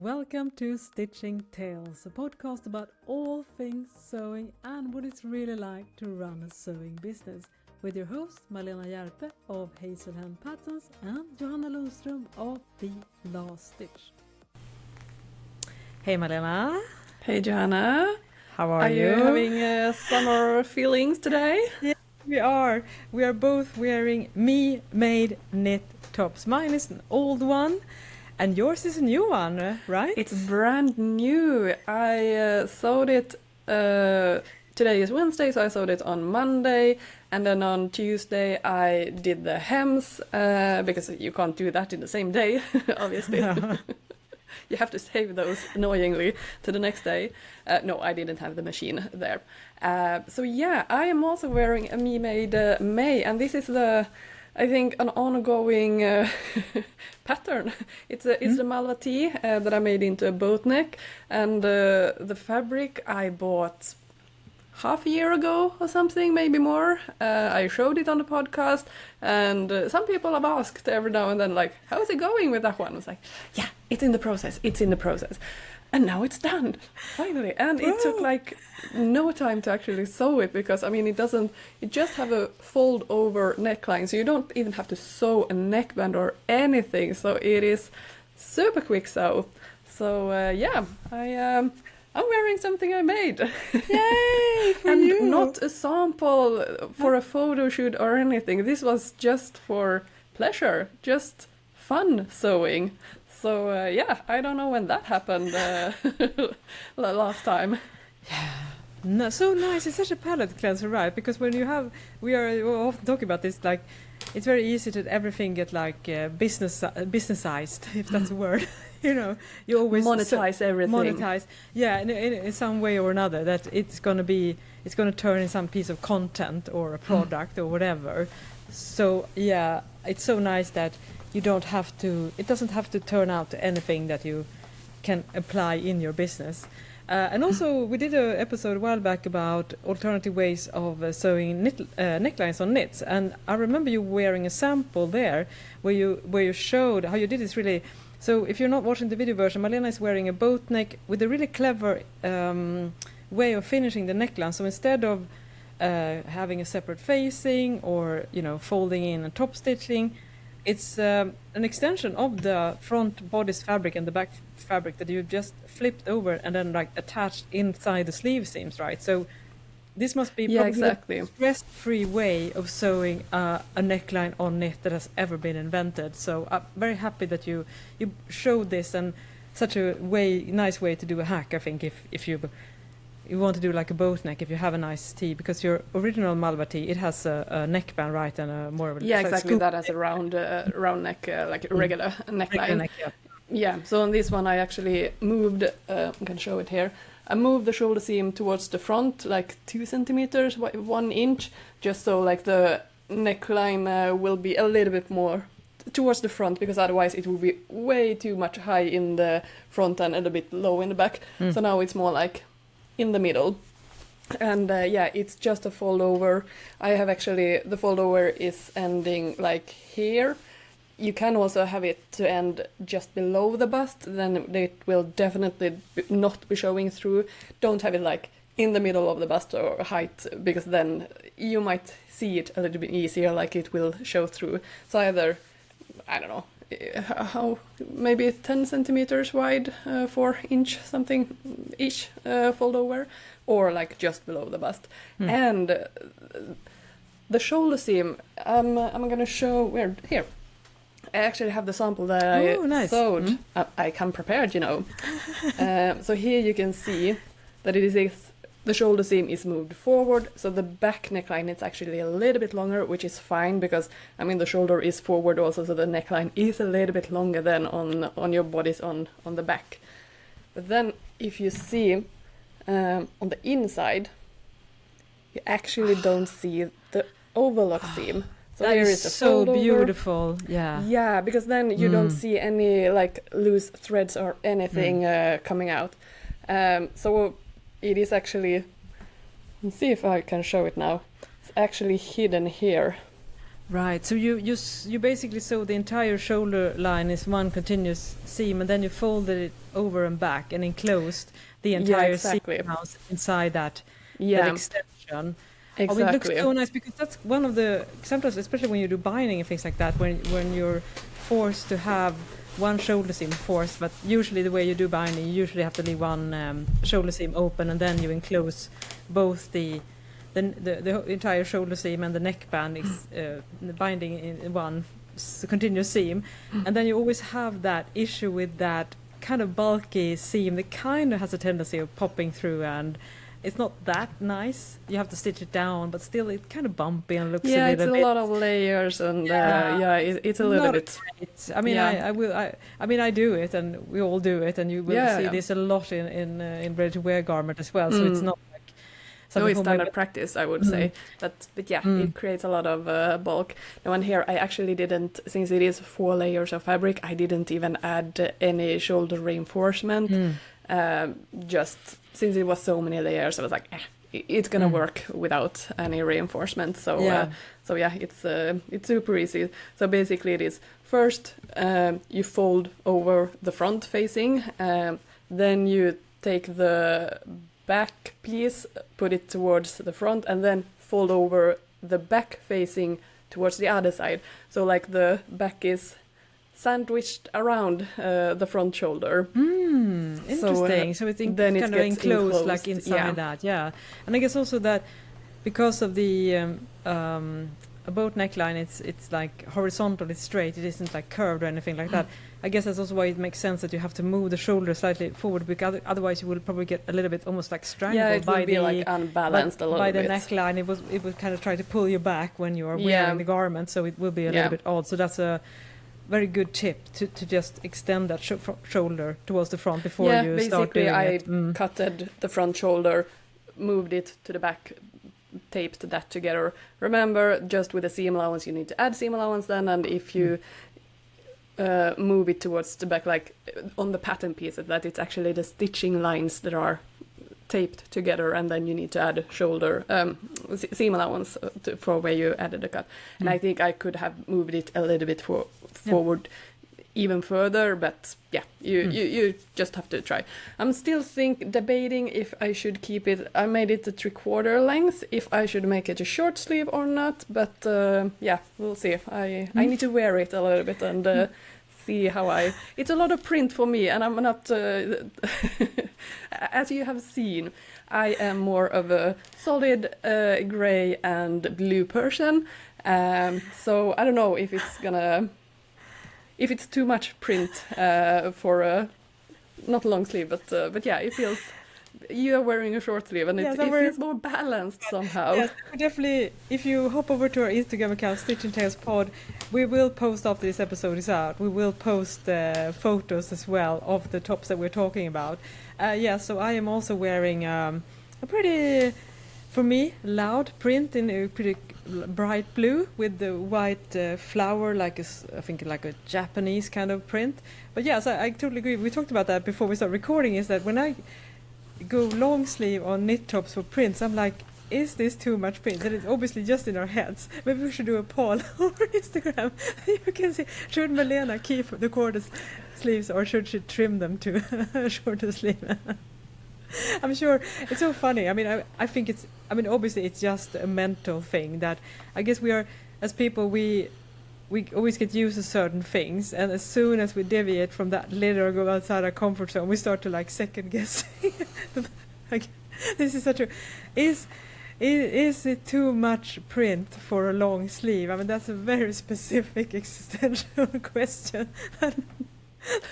Welcome to Stitching Tales, a podcast about all things sewing and what it's really like to run a sewing business, with your hosts Malena Järpe of Hazel Hand Patterns and Johanna Lundström of The Last Stitch. Hey Malena. Hey Johanna. How are you? Are you having summer feelings today? Yeah, we are. We are both wearing me-made knit tops. Mine is an old one. And yours is a new one, right? It's brand new. I sewed it, today is Wednesday, so I sewed it on Monday. And then on Tuesday I did the hems, because you can't do that in the same day, obviously. No. You have to save those, annoyingly, to the next day. No, I didn't have the machine there. So yeah, I am also wearing a me-made May, and this is I think an ongoing pattern. It's the Malva tee that I made into a boat neck, and the fabric I bought half a year ago or something, maybe more. I showed it on the podcast, and some people have asked every now and then, like, how's it going with that one? I was like, yeah, it's in the process. And now it's done, finally. And it took like no time to actually sew it, because I mean it just have a fold over neckline, so you don't even have to sew a neckband or anything. So it is super quick sew. So yeah, I'm wearing something I made. Yay for and you! Not a sample for a photo shoot or anything. This was just for pleasure, just fun sewing. So yeah, I don't know when that happened last time. Yeah, no, so nice. It's such a palette cleanser, right? Because when we're often talking about this, like, it's very easy to everything get like businessized, if that's a word. You know, you always monetize everything. Monetize, yeah, in some way or another. That it's gonna turn in some piece of content or a product or whatever. So yeah, it's so nice that it doesn't have to turn out to anything that you can apply in your business. And also, we did an episode a while back about alternative ways of sewing necklines on knits. And I remember you wearing a sample there where you showed how you did this really. So if you're not watching the video version, Malena is wearing a boat neck with a really clever way of finishing the neckline. So instead of having a separate facing or, folding in and top stitching, it's an extension of the front bodice fabric and the back fabric that you've just flipped over and then like attached inside the sleeve seams, right? So this must be probably the stress-free way of sewing a neckline on knit that has ever been invented. So I'm very happy that you showed this, and such a nice way to do a hack, I think, if you want to do like a boat neck, if you have a nice tee, because your original Malva tee, it has a neckband, right, and a more of a exactly, that has a round neck, like a regular neckline. Neck, yeah. So on this one I actually moved, I can show it here, I moved the shoulder seam towards the front like 2 centimeters, 1 inch, just so like the neckline will be a little bit more towards the front, because otherwise it will be way too much high in the front and a bit low in the back. So now it's more like in the middle. And yeah, it's just a fold over. I have actually, the fold over is ending like here. You can also have it to end just below the bust, then it will definitely not be showing through. Don't have it like in the middle of the bust or height, because then you might see it a little bit easier, like it will show through. So either, I don't know, how maybe 10 centimeters wide, 4 inch something ish fold over, or like just below the bust. And the shoulder seam, I'm gonna show here. I actually have the sample that I sewed. I come prepared, So here you can see that the shoulder seam is moved forward, so the back neckline is actually a little bit longer, which is fine, because I mean the shoulder is forward also, so the neckline is a little bit longer than on your bodice on the back. But then if you see on the inside, you actually don't see the overlock seam. So that here is a so fold beautiful. over. Yeah, because then you don't see any like loose threads or anything coming out. So it is actually, let's see if I can show it now. It's actually hidden here. Right. So you basically sew the entire shoulder line is one continuous seam, and then you folded it over and back and enclosed the entire seam house inside that extension. Exactly. Oh, it looks so nice, because that's one of the, sometimes, especially when you do binding and things like that, when you're forced to have one shoulder seam forced, but usually the way you do binding, you usually have to leave one shoulder seam open, and then you enclose both the entire shoulder seam and the neckband is the binding in one continuous seam, and then you always have that issue with that kind of bulky seam that kind of has a tendency of popping through, and it's not that nice. You have to stitch it down, but still it's kind of bumpy and looks a little bit... Yeah, it's a lot of layers, and it's a little bit... Great. I mean, I mean, I do it, and we all do it, and you will see this a lot in ready-to-wear garment as well, so it's not like... No, it's standard practice, I would say. But it creates a lot of bulk. Now, and here I actually didn't, since it is 4 layers of fabric, I didn't even add any shoulder reinforcement. Just since it was so many layers, I was like, it's gonna work without any reinforcement. So it's super easy. So basically, it is first you fold over the front facing, then you take the back piece, put it towards the front, and then fold over the back facing towards the other side. So like the back is sandwiched around the front shoulder. Interesting. So it's then kind of enclosed like inside that. Yeah. And I guess also that because of the a boat neckline, it's like horizontal, it's straight, it isn't like curved or anything like that. I guess that's also why it makes sense that you have to move the shoulder slightly forward, because otherwise you will probably get a little bit almost like strangled by the like unbalanced a little bit. By the neckline. It would kind of try to pull you back when you are wearing the garment, so it will be a little bit odd. So that's a very good tip to just extend that shoulder towards the front before you start doing it. I cutted the front shoulder, moved it to the back, taped that together. Remember, just with the seam allowance, you need to add seam allowance then, and if you move it towards the back, like on the pattern pieces, that it's actually the stitching lines that are taped together, and then you need to add shoulder seam allowance for where you added the cut. And I think I could have moved it a little bit forward even further, but you just have to try. I'm still debating if I should keep it. I made it a 3/4 length, if I should make it a short sleeve or not, but we'll see. I need to wear it a little bit and see how it's a lot of print for me, and I'm not as you have seen, I am more of a solid gray and blue person, so I don't know if it's too much print for a not long sleeve, but yeah, it feels. You are wearing a short sleeve, and it feels more balanced somehow. Yes, definitely. If you hop over to our Instagram account, Stitch and Tales Pod, we will post after this episode is out. We will post photos as well of the tops that we're talking about. So I am also wearing a pretty, for me, loud print in a pretty bright blue with the white flower, I think like a Japanese kind of print. But yes, I totally agree. We talked about that before we start recording, is that when I go long sleeve on knit tops for prints, I'm like, is this too much print? And it's obviously just in our heads. Maybe we should do a poll on Instagram. You can see, should Malena keep the quarter sleeves, or should she trim them to a shorter sleeve? I'm sure it's so funny. I mean, I think obviously it's just a mental thing that I guess we are, as people, we always get used to certain things, and as soon as we deviate from that little or go outside our comfort zone, we start to like second guess. Like, this is such a is it too much print for a long sleeve? I mean, that's a very specific existential question. But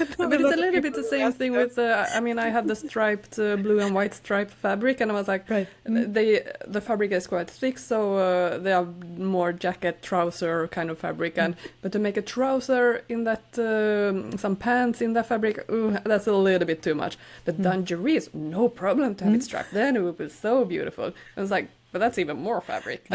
it's a little bit the same thing with I had the striped blue and white striped fabric, and I was like, the fabric is quite thick, so they are more jacket trouser kind of fabric, but to make a trouser in that some pants in that fabric, that's a little bit too much. But dungarees, no problem to have it striped, then it would be so beautiful. I was like, but that's even more fabric.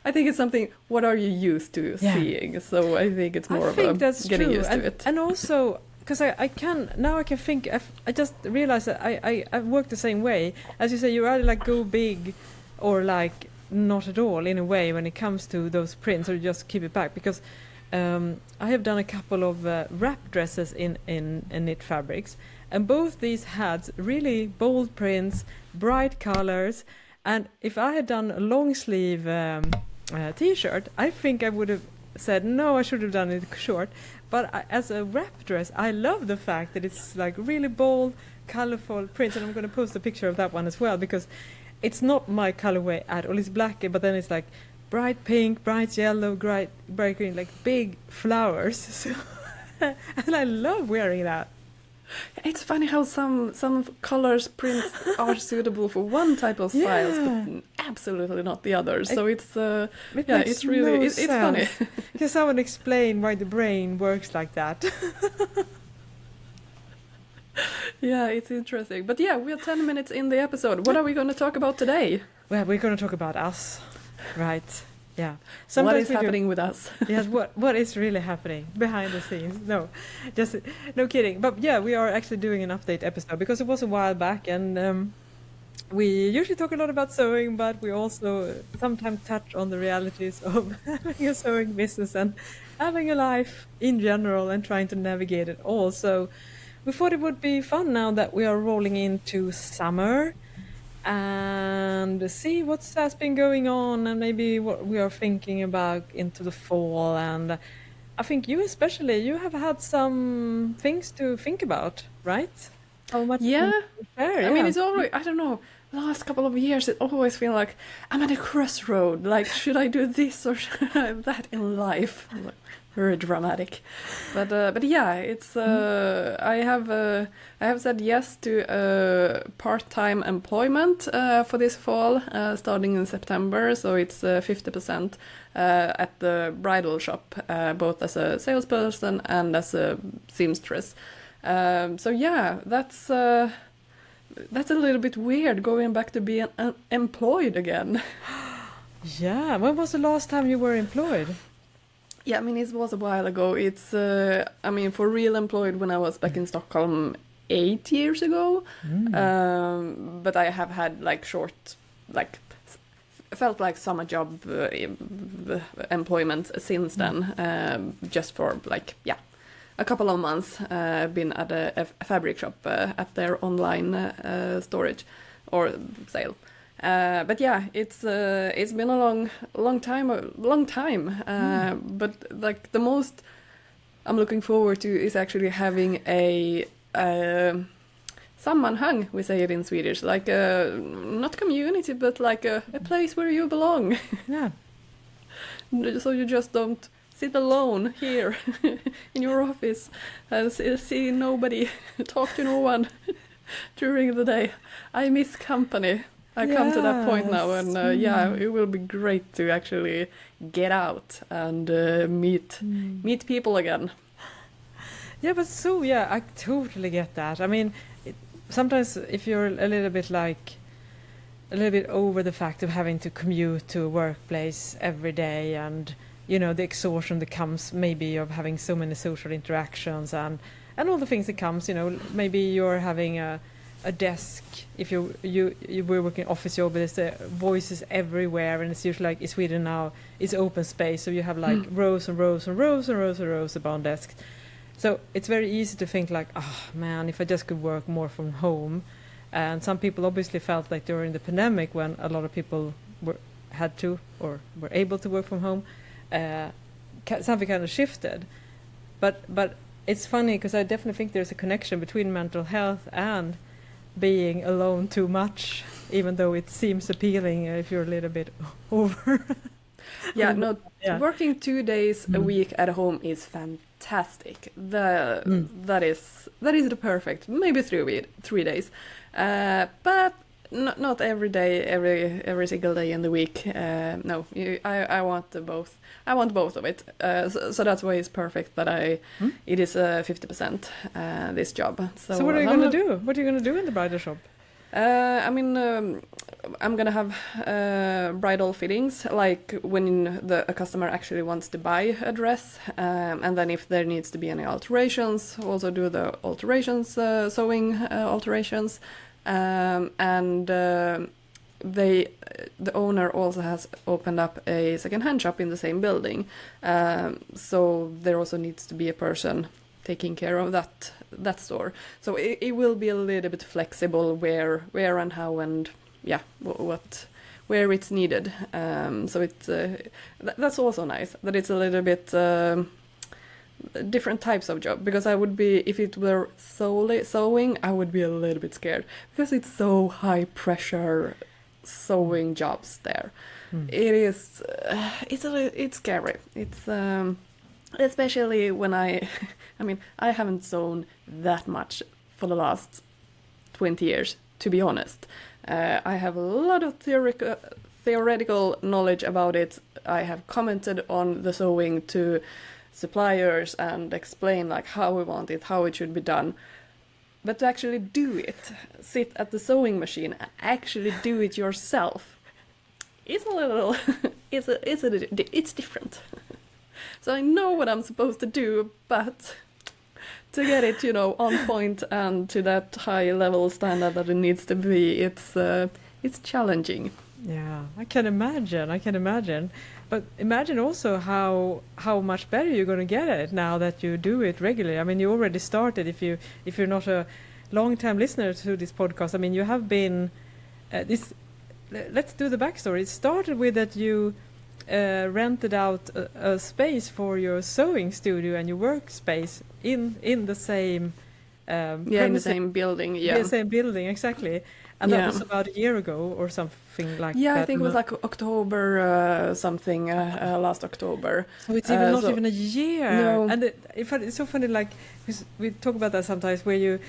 I think it's something, what are you used to seeing? So I think it's more getting used to it. And also, because I can think, I just realized that I work the same way. As you say, you either like go big or like not at all in a way when it comes to those prints, or just keep it back, because I have done a couple of wrap dresses in knit fabrics, and both these had really bold prints, bright colors, and if I had done a long sleeve t-shirt, I think I would have said no, I should have done it short. But as a wrap dress, I love the fact that it's like really bold, colorful prints, and I'm going to post a picture of that one as well, because it's not my colorway at all. It's black, but then it's like bright pink, bright yellow, bright green, like big flowers. So and I love wearing that. It's funny how some colors prints are suitable for one type of styles, but absolutely not the others. So it's it's really it's funny. Can someone explain why the brain works like that? Yeah, it's interesting. But yeah, we are 10 minutes in the episode. What are we going to talk about today? Well, we're going to talk about us, right? Yeah. What is happening with us? Yes, what is really happening behind the scenes? No kidding. But yeah, we are actually doing an update episode because it was a while back, and we usually talk a lot about sewing, but we also sometimes touch on the realities of having a sewing business and having a life in general and trying to navigate it all. So we thought it would be fun now that we are rolling into summer, and see what has been going on and maybe what we are thinking about into the fall. And I think you especially, you have had some things to think about, right? How much? Yeah. I mean, it's always, I don't know, last couple of years it always feel like I'm at a crossroad, like should I do this or should I have that in life? Like, very dramatic, but yeah, it's I have said yes to part-time employment for this fall, starting in September. So it's 50% at the bridal shop, both as a salesperson and as a seamstress. So yeah, that's a little bit weird going back to being employed again. Yeah, when was the last time you were employed? Yeah, I mean, it was a while ago. It's, I mean, for real employed when I was back in Stockholm 8 years ago. But I have had like short, like, felt like summer job employment since then, just for like, yeah, a couple of months. Been at a fabric shop at their online storage or sale. But yeah, it's been a long time. But like the most I'm looking forward to is actually having a sammanhang, we say it in Swedish, like not community, but like a place where you belong. Yeah. So you just don't sit alone here in your office and see nobody, talk to no one during the day. I miss company. I come to that point now, and yeah, it will be great to actually get out and meet people again. Yeah, but so yeah, I totally get that. I mean, sometimes if you're a little bit over the fact of having to commute to a workplace every day, and you know the exhaustion that comes maybe of having so many social interactions and all the things that comes, you know, maybe you're having a desk, if you were working office job, there's voices everywhere, and it's usually like in Sweden now it's open space, so you have like rows and rows and rows and rows and rows of brown desks. So it's very easy to think like, oh man, if I just could work more from home. And some people obviously felt like during the pandemic, when a lot of people had to or were able to work from home, something kind of shifted. But it's funny because I definitely think there's a connection between mental health and being alone too much, even though it seems appealing if you're a little bit over. Working 2 days a week at home is fantastic. That is the perfect, maybe 3 days, but not every day, every single day in the week. No, I want both. I want both of it. So that's why it's perfect that it is 50% this job. So what are you going to do? What are you going to do in the bridal shop? I mean, I'm gonna have bridal fittings, like when a customer actually wants to buy a dress, and then if there needs to be any alterations, also do the alterations, sewing alterations, and the owner also has opened up a second-hand shop in the same building, so there also needs to be a person taking care of that store. So it will be a little bit flexible where and how and what where it's needed. So it's that's also nice that it's a little bit different types of job, because I would be, if it were solely sewing, I would be a little bit scared because it's so high pressure sewing jobs there. It is it's scary. It's especially when I mean, I haven't sewn that much for the last 20 years, to be honest. I have a lot of theoretical knowledge about it. I have commented on the sewing to suppliers and explain like how we want it, how it should be done. But to actually do it, sit at the sewing machine and actually do it yourself, it's a little, it's different. So I know what I'm supposed to do, but to get it, on point and to that high level standard that it needs to be, it's challenging. Yeah, I can imagine. But imagine also how much better you're going to get at it now that you do it regularly. I mean, you already started. If you're not a long-time listener to this podcast, I mean, you have been this. Let's do the backstory. It started with that you rented out a space for your sewing studio and your workspace in the same in the same building. Yeah, the same building, exactly. And that was about a year ago or something like that. Yeah, I think it was like October something, last October. So it's even not even a year. No. And it's so funny, like, we talk about that sometimes, where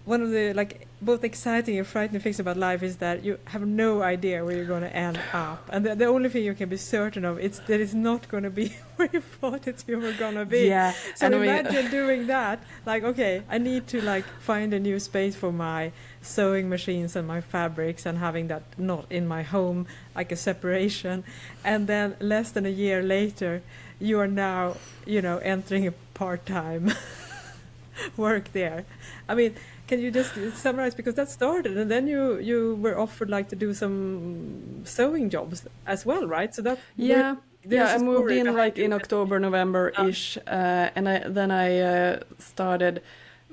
one of the, like, both exciting and frightening things about life is that you have no idea where you're going to end up. And the only thing you can be certain of is that it's not going to be where you thought you were going to be. Yeah. So imagine doing that. Like, okay, I need to, like, find a new space for my sewing machines and my fabrics, and having that not in my home, like a separation. And then less than a year later, you are now, entering a part-time work there. I mean, can you just summarize, because that started, and then you were offered like to do some sewing jobs as well, right? So that I moved in like in October, November-ish, and I started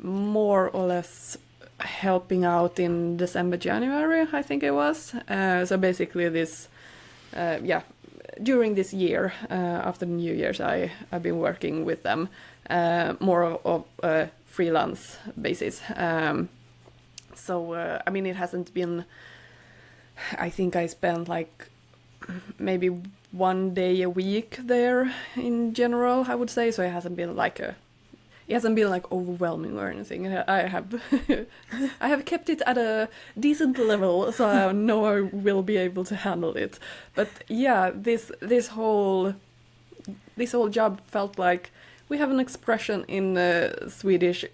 more or less helping out in December, January, I think it was. So basically this, during this year, after the New Year's, I've been working with them more of a freelance basis. So I mean, it hasn't been, I think I spent like maybe 1 day a week there in general, I would say. So it hasn't been like overwhelming or anything. I have kept it at a decent level, so I know I will be able to handle it. But yeah, this whole job felt like, we have an expression in Swedish,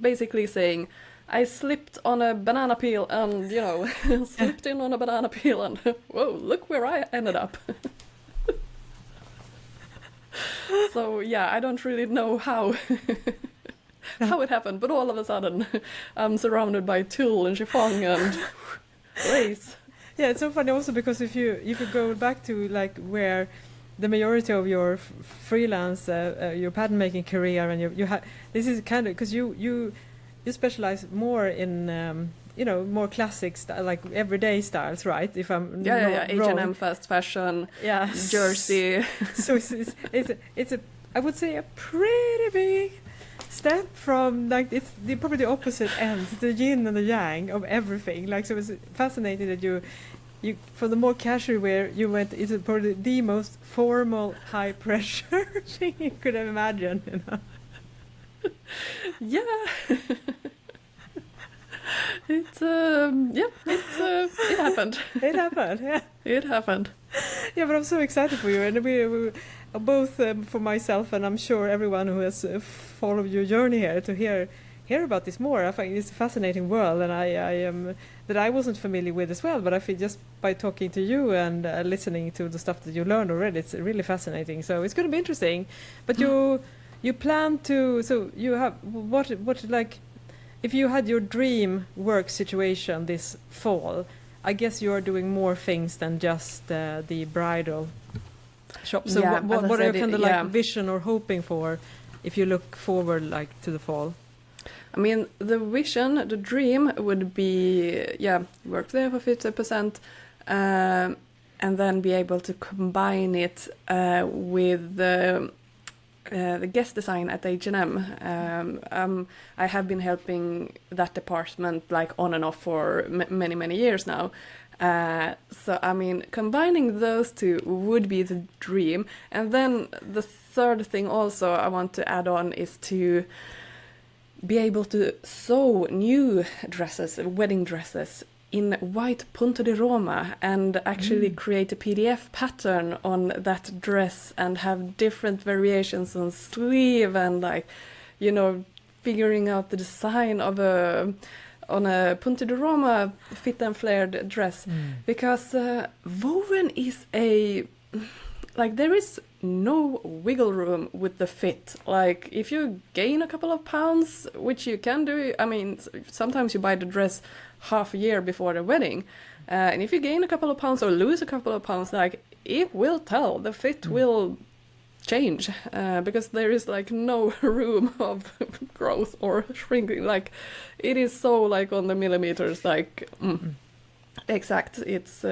basically saying, I slipped on a banana peel and, slipped in on a banana peel and, whoa, look where I ended up. So yeah, I don't really know how it happened, but all of a sudden I'm surrounded by tulle and chiffon and lace. Yeah, it's so funny also, because if you go back to like where the majority of your freelance, your pattern making career, and you have, this is kind of because you specialize more in more classic like everyday styles, right? If I'm not wrong. H&M fast fashion, jersey. So it's a I would say a pretty big step from like it's probably the opposite ends, the yin and the yang of everything. Like, so it's fascinating that you for the more casual wear you went. It's probably the most formal, high pressure thing you could have imagined. Yeah. It happened. It happened. Yeah. It happened. Yeah, but I'm so excited for you, and we both for myself, and I'm sure everyone who has followed your journey here, to hear about this more. I find it's a fascinating world, and I am that I wasn't familiar with as well. But I feel just by talking to you and listening to the stuff that you learned already, it's really fascinating. So it's going to be interesting. But you plan to, so you have what like, if you had your dream work situation this fall, I guess you are doing more things than just the bridal shop. So Yeah, what as I are you said, kind of yeah. like vision or hoping for if you look forward like to the fall? I mean, the vision, the dream would be, work there for 50%, and then be able to combine it with the guest design at H&M. I have been helping that department like on and off for many years now. So I mean, combining those two would be the dream. And then the third thing also I want to add on is to be able to sew new dresses, wedding dresses, in white punto di Roma and actually create a PDF pattern on that dress and have different variations on sleeve and like, you know, figuring out the design of on a punto di Roma fit and flared dress. Because woven is like there is no wiggle room with the fit. Like if you gain a couple of pounds, which you can do, I mean, sometimes you buy the dress half a year before the wedding, and if you gain a couple of pounds or lose a couple of pounds, like it will tell, the fit will change, because there is like no room of growth or shrinking. Like it is so like on the millimeters, like exact. It's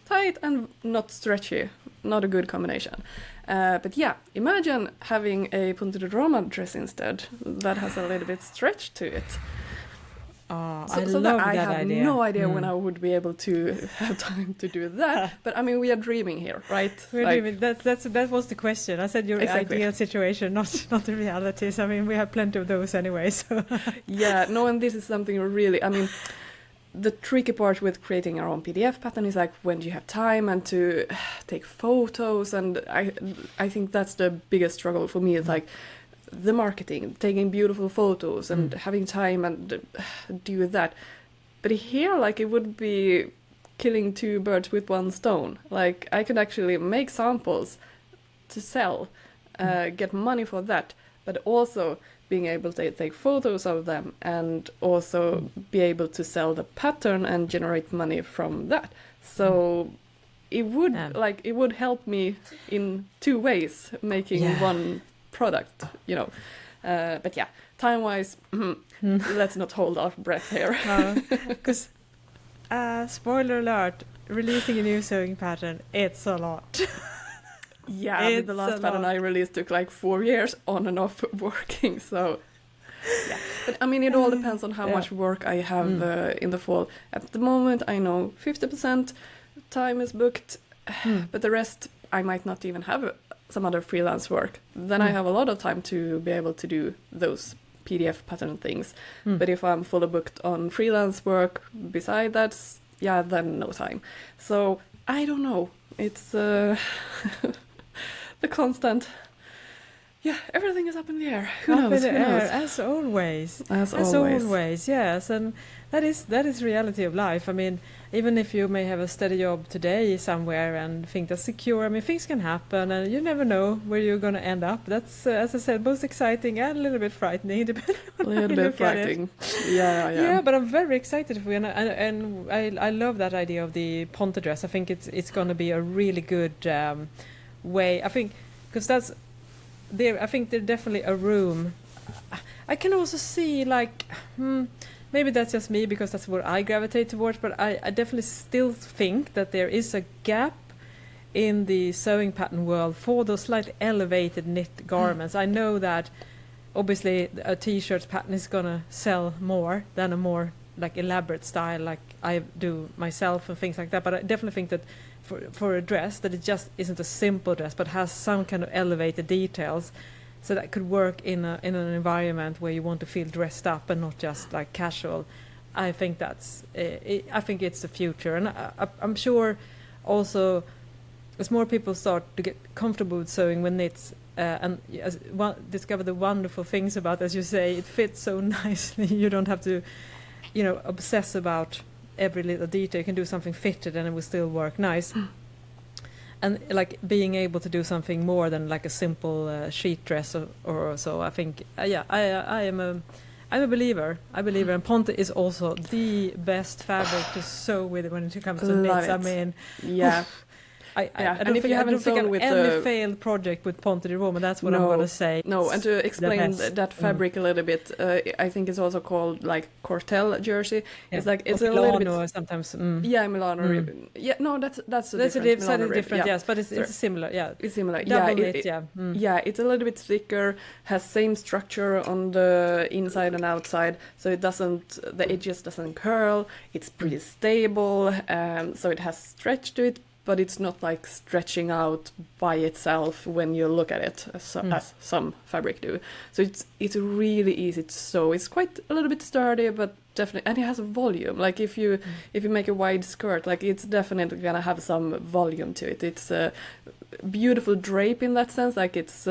tight and not stretchy, not a good combination. But yeah, imagine having a punto di Roma dress instead that has a little bit stretch to it. I So love I that have idea. no idea when I would be able to have time to do that. But I mean, we are dreaming here, right? That was the question. I said your Exactly. ideal situation, not the realities. I mean, we have plenty of those anyway. So Yeah, no, and this is something really, I mean, the tricky part with creating our own PDF pattern is like when do you have time and to take photos, and I think that's the biggest struggle for me is like the marketing, taking beautiful photos and having time and do that. But here, like, it would be killing two birds with one stone. Like, I could actually make samples to sell, get money for that, but also being able to take photos of them and also be able to sell the pattern and generate money from that. So it would it would help me in two ways, making one product, you know. But yeah, time-wise, let's not hold our breath here. because spoiler alert, releasing a new sewing pattern, it's a lot. Yeah, I mean, the It's last a pattern lot. I released took like 4 years on and off working, so yeah. But I mean, it all depends on how much work I have in the fall. At the moment, I know 50% time is booked, but the rest I might not even have some other freelance work. Then I have a lot of time to be able to do those PDF pattern things. But if I'm fully booked on freelance work beside that, then no time. So I don't know. It's the constant. Yeah, everything is up in the air. Who knows? Who Who knows? knows? As always. As always. Yes, and that is reality of life. I mean, even if you may have a steady job today somewhere and think that's secure, I mean, things can happen, and you never know where you're going to end up. That's, as I said, both exciting and a little bit frightening, depending on A how little you bit look at it. frightening. Yeah. Yeah, but I'm very excited for you, and I love that idea of the ponte dress. I think it's going to be a really good way. I think because that's there. I think there's definitely a room. I can also see like maybe that's just me because that's what I gravitate towards. But I definitely still think that there is a gap in the sewing pattern world for those slightly elevated knit garments. I know that. Obviously, a t-shirt pattern is gonna sell more than a more like elaborate style, like I do myself and things like that. But I definitely think that for a dress, that it just isn't a simple dress, but has some kind of elevated details, so that could work in an environment where you want to feel dressed up and not just like casual. I think that's. I think it's the future, and I'm sure also as more people start to get comfortable with sewing when it's. And discover the wonderful things about, as you say, it fits so nicely. You don't have to, obsess about every little detail. You can do something fitted and it will still work nice. And like being able to do something more than like a simple sheet dress or so. I think, I'm I'm a believer. And Ponte is also the best fabric to sew with when it comes to knits. I mean, yeah. I And don't if think, you I haven't don't think sewn I've with any failed project with Ponte di Roma. That's what I'm No, gonna say. No, and to It's the explain best. that fabric a little bit, I think it's also called like Cortelle jersey. Yeah. It's like it's Or a little bit. Milano sometimes. Yeah, Milano. Yeah, no, that's That's a different. slightly Milano different, yeah. yes, but it's similar, yeah. It's similar. Double yeah, knit, yeah. Yeah, it's a little bit thicker, has same structure on the inside and outside, so the edges doesn't curl. It's pretty stable, so it has stretch to it, but it's not like stretching out by itself when you look at it, as some fabric do. So it's really easy to sew. It's quite a little bit sturdy, but definitely, and it has a volume. Like if you make a wide skirt, like it's definitely gonna have some volume to it. It's a beautiful drape in that sense. Like it's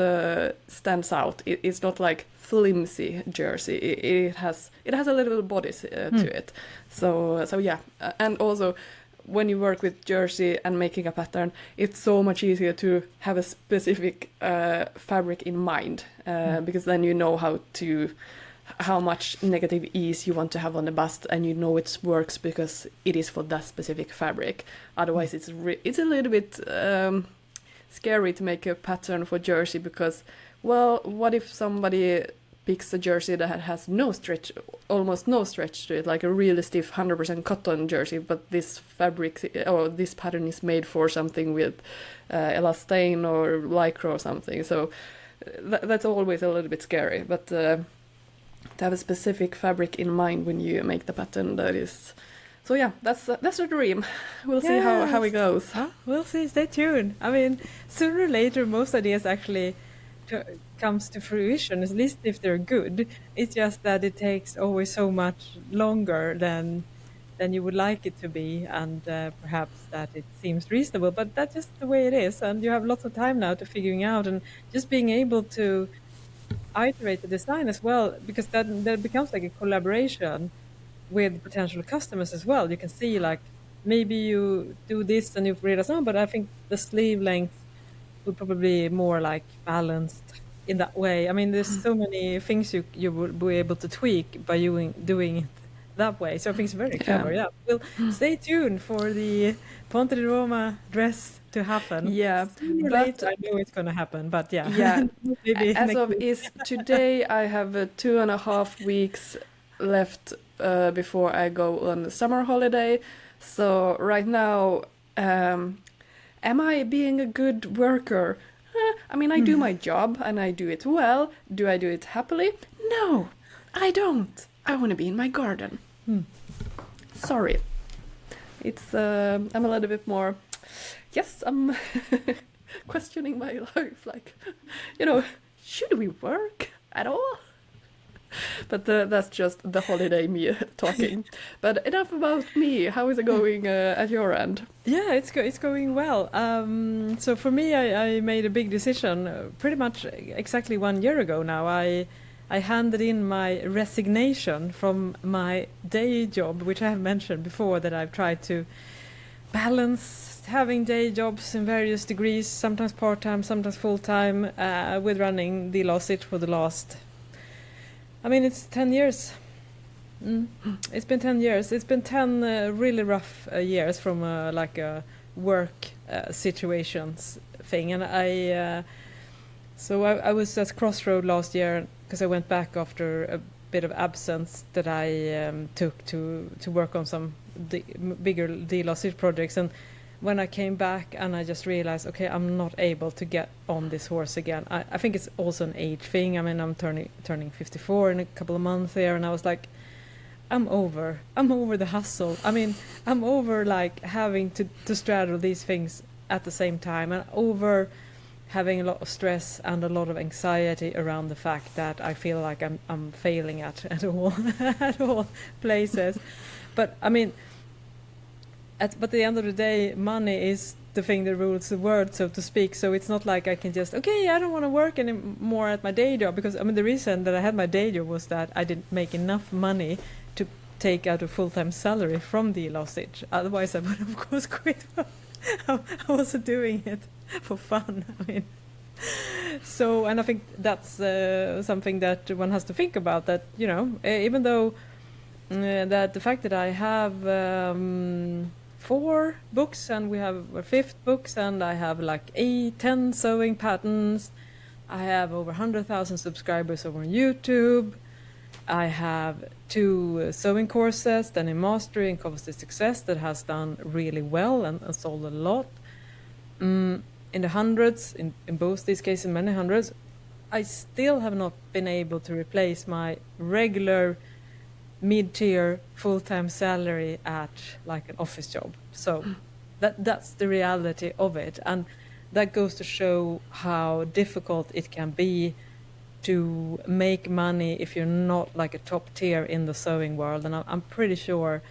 stands out. It's not like flimsy jersey. It has a little body to it. So yeah, and also, when you work with jersey and making a pattern, it's so much easier to have a specific fabric in mind, because then you know how much negative ease you want to have on the bust, and you know it works because it is for that specific fabric. Otherwise, it's a little bit scary to make a pattern for jersey, because, well, what if somebody picks a jersey that has no stretch, almost no stretch to it, like a really stiff 100% cotton jersey, but this fabric or this pattern is made for something with elastane or lycra or something. So that's always a little bit scary. But to have a specific fabric in mind when you make the pattern, that is. So yeah, that's a dream. We'll see how it goes. We'll see. Stay tuned. I mean, sooner or later, most ideas actually comes to fruition, at least if they're good. It's just that it takes always so much longer than you would like it to be, and perhaps that it seems reasonable, but that's just the way it is, and you have lots of time now to figuring out and just being able to iterate the design as well, because that becomes like a collaboration with potential customers as well. You can see, like, maybe you do this and you realize, no, but I think the sleeve length would probably be more like balanced in that way. I mean, there's so many things you would be able to tweak by doing it that way. So I think it's very clever. Yeah. We'll stay tuned for the Ponte di Roma dress to happen. Yeah, but I know it's going to happen. But yeah, maybe as of today, I have 2.5 weeks left before I go on the summer holiday. So right now, am I being a good worker? I mean, I do my job and I do it well. Do I do it happily? No, I don't. I want to be in my garden. Sorry. It's I'm a little bit more. Yes, I'm questioning my life. Like, should we work at all? But that's just the holiday me talking. But enough about me. How is it going at your end? Yeah, it's going well. So for me, I made a big decision pretty much exactly 1 year ago now. I handed in my resignation from my day job, which I have mentioned before, that I've tried to balance having day jobs in various degrees, sometimes part-time, sometimes full-time, with running the Lossage for the last... I mean, it's 10 years. It's been 10 years. It's been 10 really rough years from like a work situations thing. And I was at Crossroad last year because I went back after a bit of absence that I took to work on some bigger Lossage projects. And when I came back and I just realized, okay, I'm not able to get on this horse again. I think it's also an age thing. I mean, I'm turning 54 in a couple of months here, and I was like, I'm over the hustle. I mean, I'm over like having to straddle these things at the same time, and over having a lot of stress and a lot of anxiety around the fact that I feel like I'm failing at all places. But I mean, but at the end of the day, money is the thing that rules the world, so to speak. So it's not like I can just, okay, I don't want to work anymore at my day job, because I mean, the reason that I had my day job was that I didn't make enough money to take out a full-time salary from the Lossage. Otherwise, I would of course quit. I wasn't doing it for fun. I mean, So, and I think that's something that one has to think about. That even though that the fact that I have 4 books and we have a fifth books and I have like 10 sewing patterns. I have over 100,000 subscribers over on YouTube. I have 2 sewing courses, then in Mastery and Covers to Success that has done really well and sold a lot. In the hundreds, in both these cases, many hundreds. I still have not been able to replace my regular mid-tier full-time salary at like an office job. So that's the reality of it. And that goes to show how difficult it can be to make money if you're not like a top tier in the sewing world. And I'm pretty sure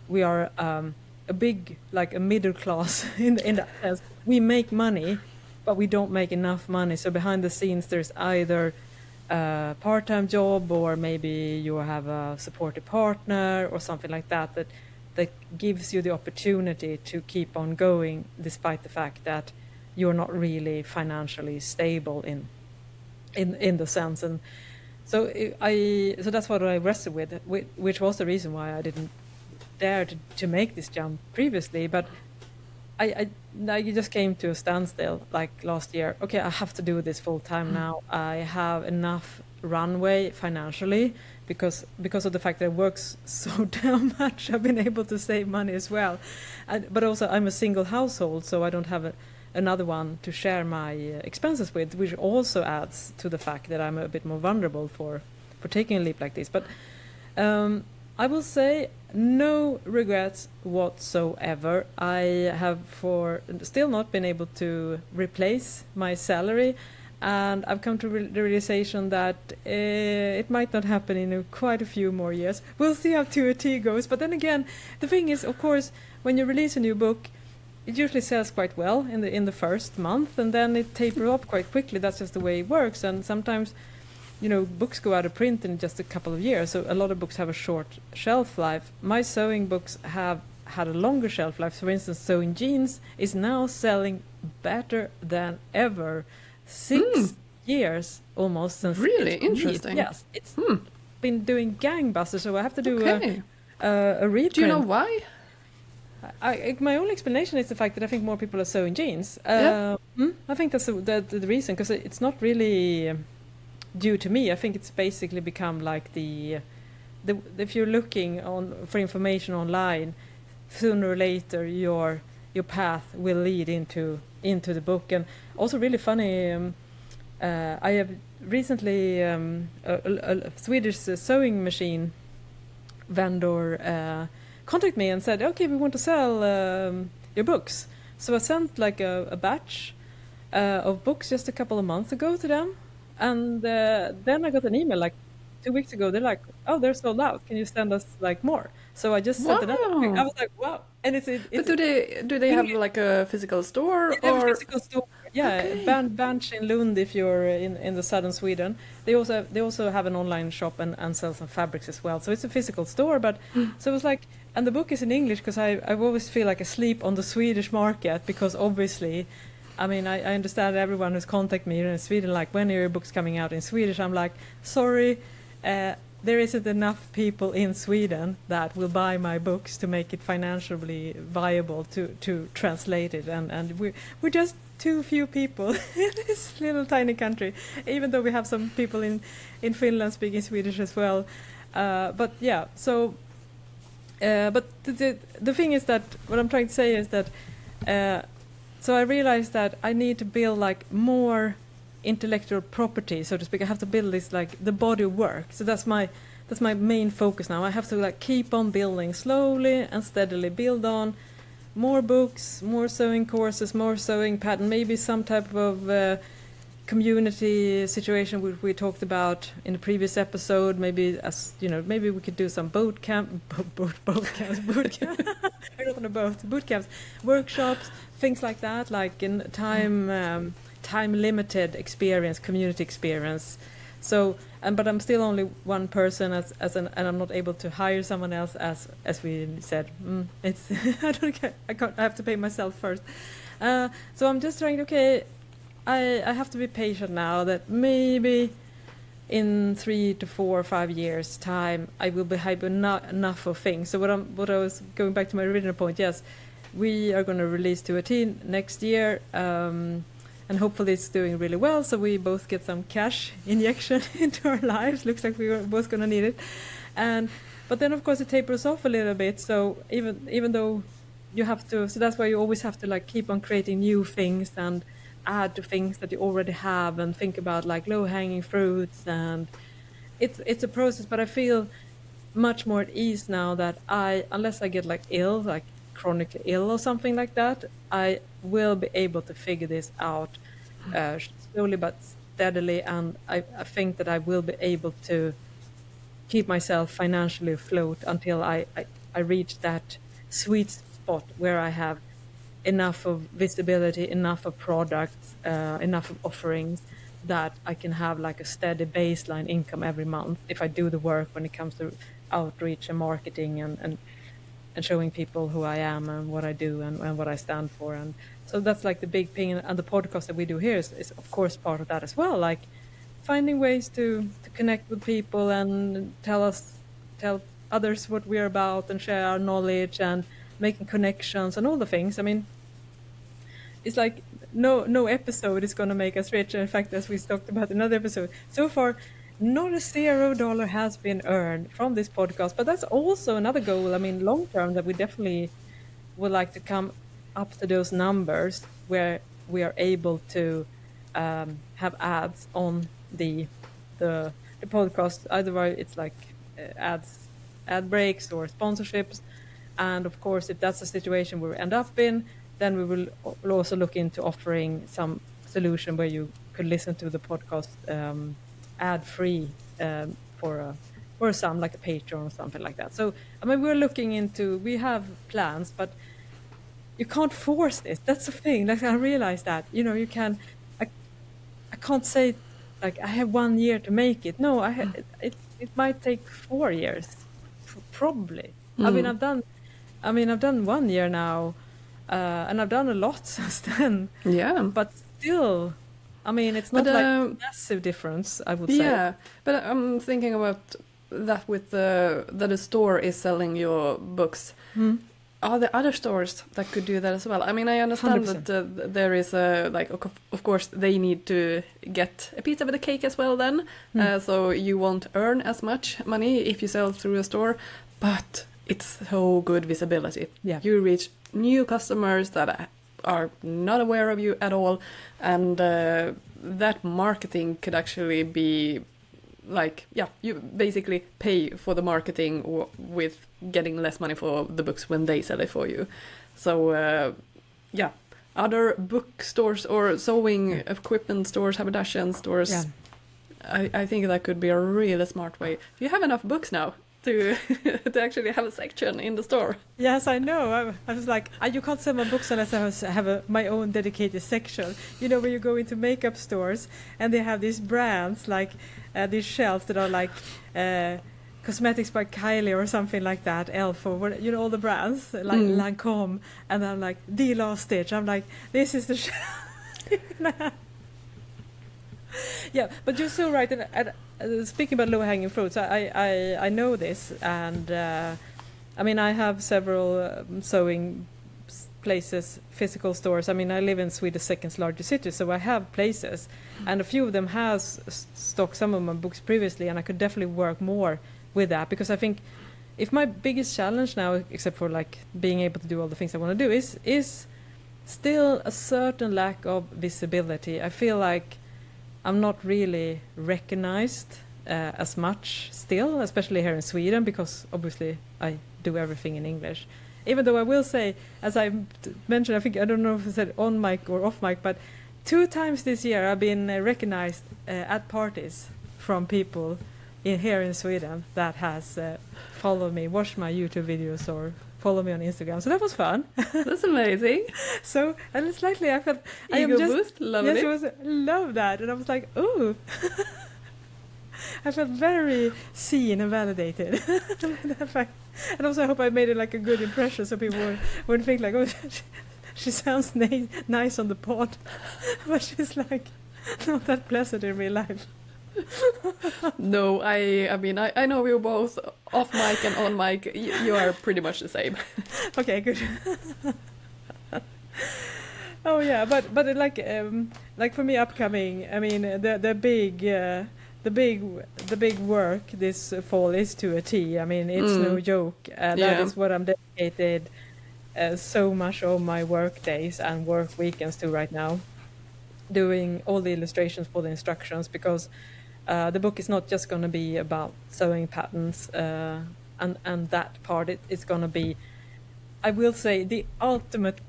we are a big, like a middle class in that sense. We make money, but we don't make enough money. So behind the scenes, there's either a part-time job or maybe you have a supportive partner or something like that that gives you the opportunity to keep on going despite the fact that you're not really financially stable in the sense. And so so that's what I wrestled with, which was the reason why I didn't dare to make this jump previously. But I just came to a standstill like last year. Okay, I have to do this full time now. I have enough runway financially because of the fact that it works so damn much. I've been able to save money as well, but also I'm a single household, so I don't have another one to share my expenses with, which also adds to the fact that I'm a bit more vulnerable for taking a leap like this. But I will say no regrets whatsoever. I have still not been able to replace my salary, and I've come to the realization that it might not happen in quite a few more years. We'll see how 2AT goes. But then again, the thing is, of course, when you release a new book, it usually sells quite well in the first month, and then it tapers off quite quickly. That's just the way it works. And sometimes, books go out of print in just a couple of years. So a lot of books have a short shelf life. My sewing books have had a longer shelf life. For instance, Sewing Jeans is now selling better than ever. 6 years almost since. Really interesting. Yes, it's been doing gangbusters. So I have to do a reprint. Do you know why? My only explanation is the fact that I think more people are sewing jeans. I think that's the reason, because it's not really due to me. I think it's basically become like the if you're looking for information online, sooner or later your path will lead into the book. And also really funny, I have recently a Swedish sewing machine vendor contact me and said, okay, we want to sell your books. So I sent like a batch of books just a couple of months ago to them, and then I got an email like 2 weeks ago. They're like, oh, they're sold out, can you send us like more? So I just sent another. I was like, wow. And it's but do they have like a physical store? They have a physical store. Yeah, okay. Bench in Lund if you're in the southern Sweden. They also have an online shop and sell some fabrics as well. So it's a physical store. But so it was like, and the book is in English because I always feel like asleep on the Swedish market, because obviously, I mean, I understand everyone who's contacted me in Sweden, like, when are your books coming out in Swedish? I'm like, sorry, there isn't enough people in Sweden that will buy my books to make it financially viable to translate it. And we're just too few people in this little tiny country, even though we have some people in Finland speaking Swedish as well. But yeah, so... but the thing is that what I'm trying to say is that so I realized that I need to build like more intellectual property, so to speak. I have to build this like the body of work. So that's my main focus now. I have to like keep on building slowly and steadily, build on more books, more sewing courses, more sewing pattern, maybe some type of community situation which we talked about in the previous episode. Maybe maybe we could do some boot camps, I don't know, boot camps, workshops, things like that, like in time limited experience, community experience. So but I'm still only one person and I'm not able to hire someone else as we said. It's I have to pay myself first. So I'm just trying. Okay, I have to be patient now. That maybe in 3 to 4 or 5 years time I will be have enough of things. So what I was going back to my original point. Yes, we are going to release 218 next year, and hopefully it's doing really well. So we both get some cash injection into our lives. Looks like we are both going to need it, but then of course it tapers off a little bit. So even though you have to, so that's why you always have to like keep on creating new things and add to things that you already have and think about like low-hanging fruits, and it's a process. But I feel much more at ease now that unless I get like ill, like chronically ill or something like that, I will be able to figure this out slowly but steadily, and I think that I will be able to keep myself financially afloat until I reach that sweet spot where I have enough of visibility, enough of products, enough of offerings that I can have like a steady baseline income every month if I do the work when it comes to outreach and marketing and showing people who I am and what I do and what I stand for. And so that's like the big thing, and the podcast that we do here is of course part of that as well, like finding ways to connect with people and tell others what we're about and share our knowledge and making connections and all the things. I mean, it's like no episode is going to make us rich. In fact, as we talked about in another episode, so far not a $0 has been earned from this podcast, but that's also another goal. I mean, long term, that we definitely would like to come up to those numbers where we are able to have ads on the podcast. Either way, it's like ad breaks or sponsorships. And of course, if that's a situation where we end up in, then we'll also look into offering some solution where you could listen to the podcast ad-free for a sum, like a Patreon or something like that. So, I mean, we have plans, but you can't force this. That's the thing. Like, I realize that, you can, I can't say, like, I have 1 year to make it. No, it might take 4 years, probably. I mean, I've done 1 year now, and I've done a lot since then. Yeah. But still, I mean, it's not like a massive difference, I would say. Yeah, but I'm thinking about that with that a store is selling your books. Are there other stores that could do that as well? I mean, I understand 100%. that there is of course, they need to get a piece of the cake as well then. So you won't earn as much money if you sell through a store, but it's so good visibility. Yeah. You reach new customers that are not aware of you at all, and that marketing could actually be like, you basically pay for the marketing with getting less money for the books when they sell it for you. So other bookstores or sewing equipment stores, haberdashery stores, I think that could be a really smart way. You have enough books now to actually have a section in the store. Yes, I know. I was like, you can't sell my books unless I have my own dedicated section. You know, when you go into makeup stores and they have these brands, like these shelves that are like Cosmetics by Kylie or something like that, Elf or what, all the brands, like Lancome, and I'm like, The Last Stitch. I'm like, this is the shelf. Yeah, but you're so right. And speaking about low-hanging fruits, I know this, and I mean, I have several sewing places, physical stores. I mean, I live in Sweden's second largest city, so I have places, and a few of them has stocked some of my books previously, and I could definitely work more with that, because I think if my biggest challenge now, except for like being able to do all the things I want to do, is still a certain lack of visibility. I feel like I'm not really recognized as much still, especially here in Sweden, because obviously I do everything in English. Even though I will say, as I mentioned, I think, I don't know if I said on mic or off mic, but 2 times this year I've been recognized at parties from people here in Sweden that has followed me, watched my YouTube videos or follow me on Instagram. So that was fun. That's amazing. So, and slightly I felt Ego boost, lovely. Yes, love that. And I was like, ooh. I felt very seen and validated. And also I hope I made it like a good impression, so people would think like, oh, she sounds nice on the pod, but she's like not that pleasant in real life. No, I mean, I know you both off mic and on mic. You are pretty much the same. Okay, good. Oh yeah, but like for me upcoming, I mean the big work this fall is to a T. I mean it's no joke. That is what I'm dedicated so much of my work days and work weekends to right now, doing all the illustrations for the instructions, because the book is not just going to be about sewing patterns and that part. It's going to be, I will say, the ultimate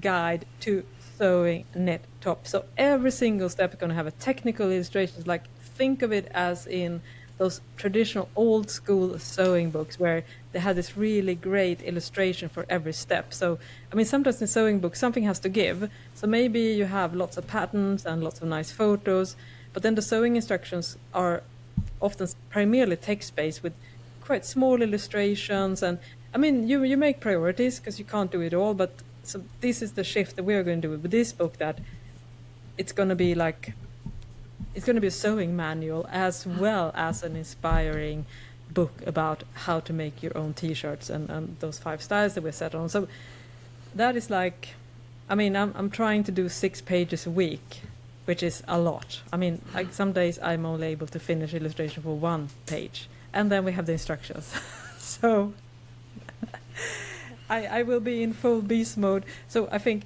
guide to sewing knit top. So every single step is going to have a technical illustrations. Like think of it as in those traditional old school sewing books where they had this really great illustration for every step. So I mean sometimes in sewing books something has to give. So maybe you have lots of patterns and lots of nice photos, but then the sewing instructions are often primarily text-based with quite small illustrations. And I mean you make priorities because you can't do it all, but so this is the shift that we're going to do with this book, that it's going to be like, it's going to be a sewing manual as well as an inspiring book about how to make your own t-shirts and those 5 styles that we set on. So that is like, I mean, I'm trying to do 6 pages a week, which is a lot. I mean, like some days I'm only able to finish illustration for 1 page, and then we have the instructions. So I will be in full beast mode. So I think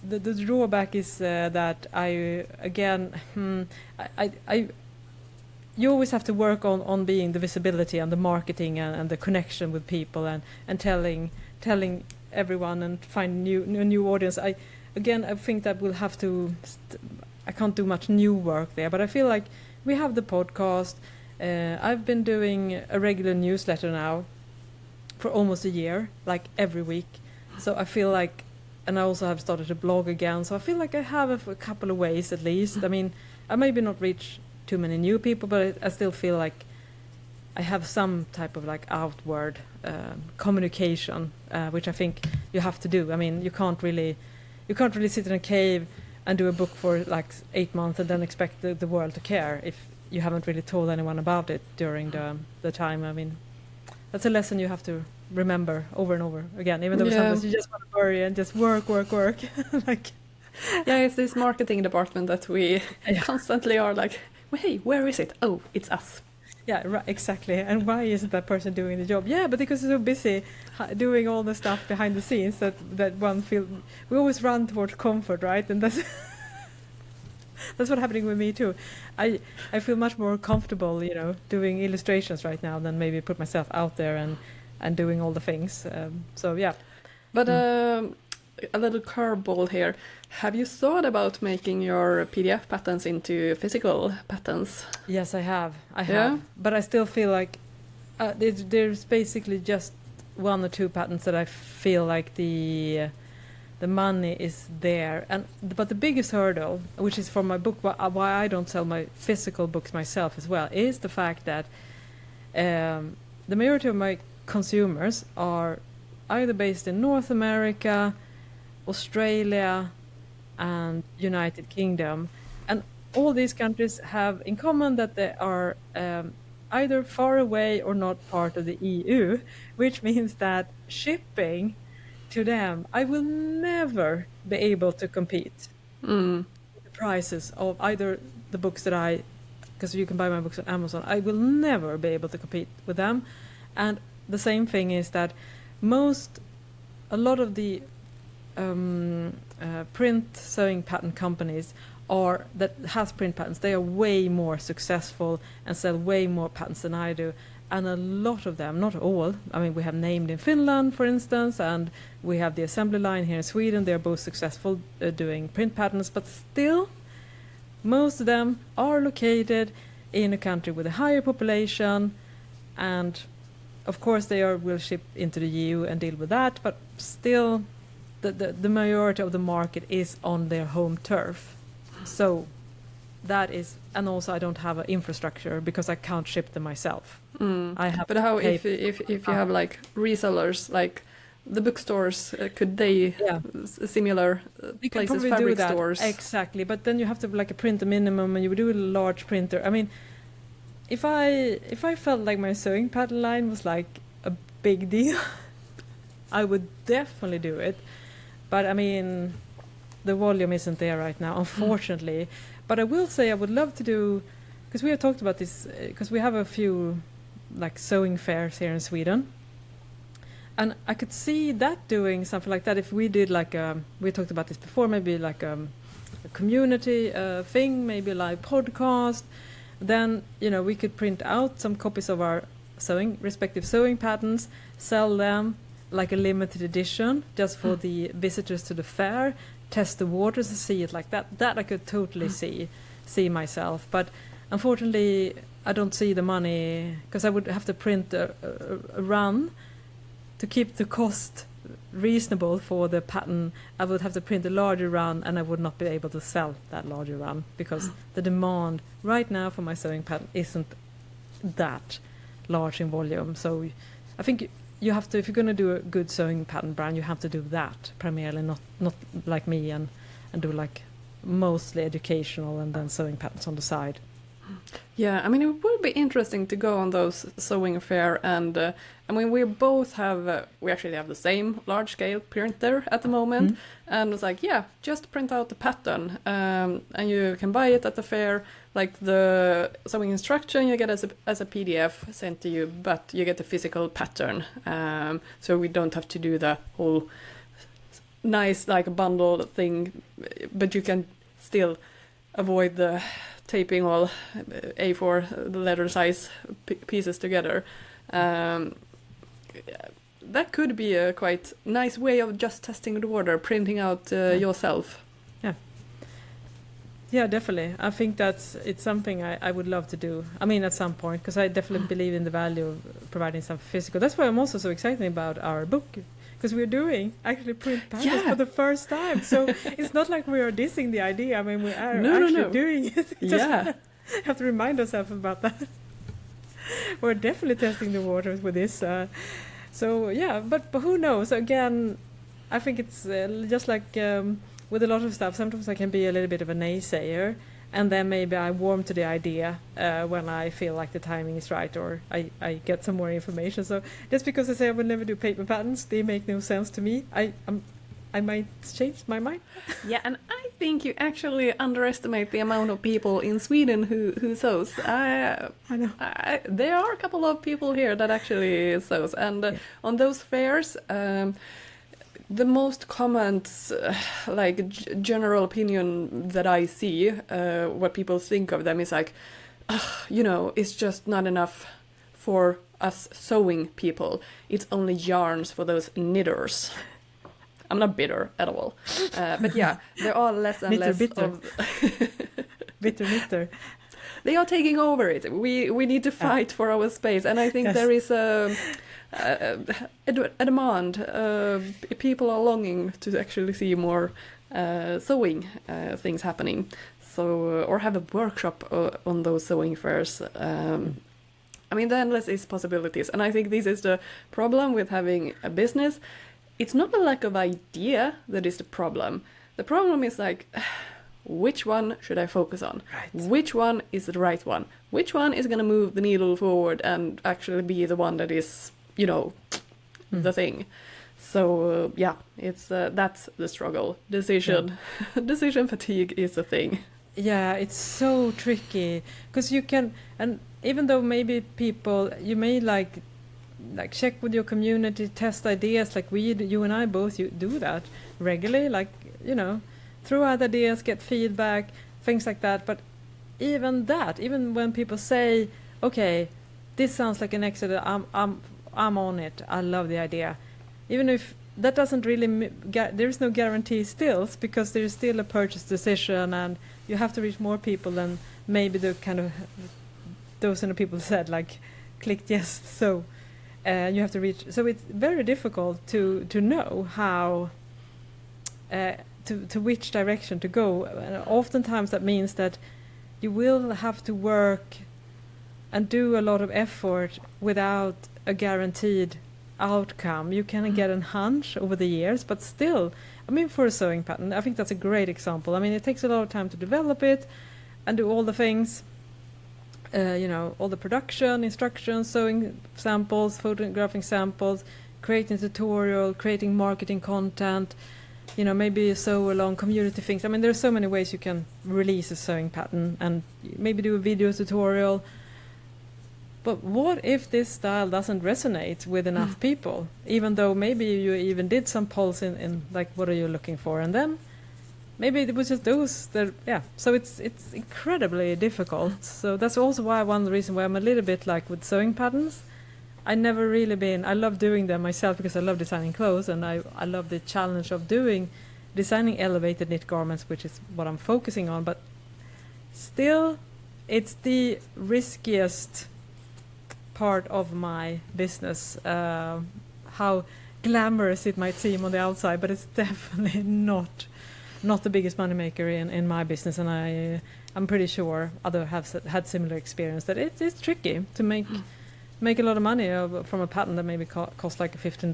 the drawback is that you always have to work on being the visibility and the marketing and the connection with people and telling everyone and find a new audience. I think that we'll have to. I can't do much new work there, but I feel like we have the podcast. I've been doing a regular newsletter now for almost a year, like every week. So I feel like, and I also have started a blog again, so I feel like I have a couple of ways at least. I mean, I maybe not reach too many new people, but I still feel like I have some type of like outward communication, which I think you have to do. I mean, you can't really sit in a cave and do a book for like 8 months and then expect the world to care if you haven't really told anyone about it during the time. I mean, that's a lesson you have to remember over and over again, even though sometimes you just want to hurry and just work. Like, it's this marketing department that we constantly are like, hey, where is it? Oh, it's us. Yeah, right, exactly. And why isn't that person doing the job? Yeah, but because they're so busy doing all the stuff behind the scenes that one feels, we always run towards comfort, right? And that's that's what's happening with me too. I feel much more comfortable, doing illustrations right now than maybe put myself out there and doing all the things. So yeah. But a little curveball here. Have you thought about making your PDF patterns into physical patterns? Yes, I have. But I still feel like there's basically just 1 or 2 patterns that I feel like the money is there. But the biggest hurdle, which is for my book, why I don't sell my physical books myself as well, is the fact that the majority of my consumers are either based in North America, Australia, and United Kingdom, and all these countries have in common that they are either far away or not part of the EU, which means that shipping to them, I will never be able to compete with the prices of either the books that because you can buy my books on Amazon, I will never be able to compete with them. And the same thing is that a lot of the print sewing pattern companies that has print patterns, they are way more successful and sell way more patterns than I do. And a lot of them, not all, I mean, we have Named in Finland, for instance, and we have the assembly line here in Sweden. They're both successful doing print patterns, but still, most of them are located in a country with a higher population, and of course they will ship into the EU and deal with that, but still, the majority of the market is on their home turf. So that is, and also I don't have an infrastructure because I can't ship them myself. I have. But how if you have like resellers, like the bookstores, could they Yeah. similar You could places, probably fabric do that. stores? Exactly, but then you have to like print a minimum, and you would do a large printer. I mean, if I felt like my sewing pattern line was like a big deal, I would definitely do it. But I mean, the volume isn't there right now, unfortunately. But I will say I would love to do, because we have talked about this, because we have a few like sewing fairs here in Sweden. And I could see that doing something like that if we did like we talked about this before, maybe like a community thing, maybe like podcast. Then we could print out some copies of our respective sewing patterns, sell them like a limited edition just for the visitors to the fair, test the waters and see it like that. That I could totally see myself. But unfortunately, I don't see the money, because I would have to print a run to keep the cost reasonable for the pattern. I would have to print a larger run, and I would not be able to sell that larger run because the demand right now for my sewing pattern isn't that large in volume. So I think you have to, if you're going to do a good sewing pattern brand, you have to do that primarily, not like me and do like mostly educational and then sewing patterns on the side. Yeah, I mean, it would be interesting to go on those sewing fair, and I mean, we both have, we actually have the same large scale printer at the moment, and it's like, yeah, just print out the pattern, and you can buy it at the fair, like the sewing instruction you get as a PDF sent to you, but you get the physical pattern, so we don't have to do the whole nice like bundle thing, but you can still avoid the taping all A4 letter size pieces together. That could be a quite nice way of just testing the water, printing out yourself. Yeah, definitely. I think it's something I would love to do. I mean, at some point, because I definitely believe in the value of providing something physical. That's why I'm also so excited about our book, because we're doing actually print patterns for the first time. So it's not like we are dissing the idea. I mean, we are actually doing it. Yeah. Have to remind ourselves about that. We're definitely testing the waters with this. So yeah, but who knows? Again, I think it's just like with a lot of stuff. Sometimes I can be a little bit of a naysayer, and then maybe I warm to the idea when I feel like the timing is right, or I get some more information. So just because I say I will never do paper patterns, they make no sense to me. I might change my mind. Yeah, and I think you actually underestimate the amount of people in Sweden who sews. I know. There are a couple of people here that actually sews, and on those fairs, the most comments, like general opinion that I see, what people think of them is like, it's just not enough for us sewing people. It's only yarns for those knitters. I'm not bitter at all, but yeah, there are less and less of bitter. They are taking over it. We need to fight for our space, and I think there is a demand. People are longing to actually see more sewing things happening. So, or have a workshop on those sewing fairs. I mean, the endless is possibilities, and I think this is the problem with having a business. It's not a lack of idea that is the problem. The problem is like, which one should I focus on? Right. Which one is the right one? Which one is going to move the needle forward and actually be the one that is, the thing? So it's that's the struggle. Decision fatigue is the thing. Yeah, it's so tricky because you can, and even though maybe people, you may like check with your community, test ideas, like you and I both do that regularly, like throw out ideas, get feedback, things like that. But even when people say, okay, this sounds like an excellent, I'm on it, I love the idea, even if that doesn't really there's no guarantee still, because there's still a purchase decision and you have to reach more people than maybe the kind of those people said, like clicked yes. So you have to reach, so it's very difficult to know how to which direction to go. Oftentimes that means that you will have to work and do a lot of effort without a guaranteed outcome. You can get a hunch over the years, but still, I mean, for a sewing pattern, I think that's a great example. I mean, it takes a lot of time to develop it and do all the things, all the production, instructions, sewing samples, photographing samples, creating tutorial, creating marketing content, maybe sew along community things. I mean, there's so many ways you can release a sewing pattern and maybe do a video tutorial. But what if this style doesn't resonate with enough people, even though maybe you even did some polls in like, what are you looking for? And then maybe it was just those that, so it's incredibly difficult. So that's also why one of the reasons why I'm a little bit like with sewing patterns. I never really I love doing them myself because I love designing clothes, and I love the challenge of designing elevated knit garments, which is what I'm focusing on. But still, it's the riskiest part of my business, how glamorous it might seem on the outside, but it's definitely not the biggest moneymaker in my business, and I'm pretty sure others have had similar experience that it's tricky to make a lot of money from a pattern that maybe cost like $15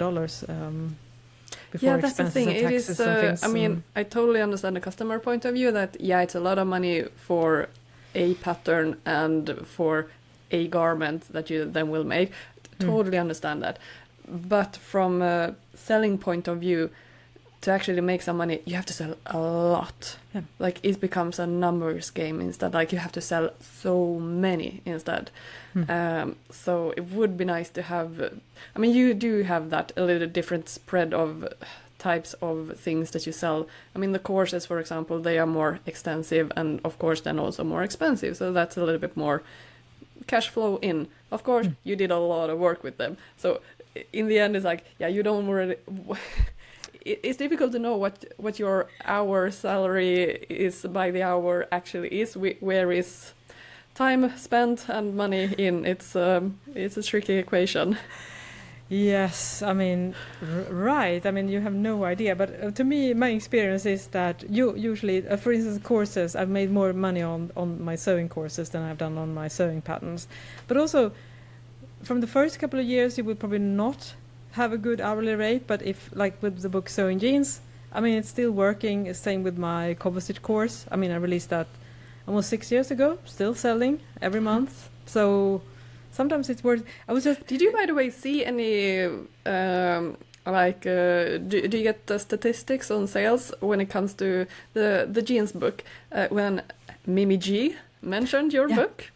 before that's the expenses thing. and It taxes is. and things. I mean, I totally understand the customer point of view that it's a lot of money for a pattern and for a garment that you then will make. Totally understand that. But from a selling point of view, to actually make some money, you have to sell a lot. Yeah. Like, it becomes a numbers game instead. Like, you have to sell so many instead. So it would be nice to have. I mean, you do have that a little different spread of types of things that you sell. I mean, the courses, for example, they are more extensive and, of course, then also more expensive. So that's a little bit more cash flow in. Of course, you did a lot of work with them. So in the end, it's like, you don't really. It's difficult to know what your hour salary is by the hour actually is. Where is time spent and money in? It's a tricky equation. Yes, I mean, right. I mean, you have no idea. But to me, my experience is that you usually, for instance, courses, I've made more money on my sewing courses than I've done on my sewing patterns. But also, from the first couple of years, you will probably not have a good hourly rate. But if, like with the book Sewing Jeans, I mean, it's still working. Same with my cover stitch course. I mean, I released that almost 6 years ago, still selling every month. So sometimes it's worth. I was just. Did you, by the way, see any do you get the statistics on sales when it comes to the jeans book? When Mimi G mentioned your book.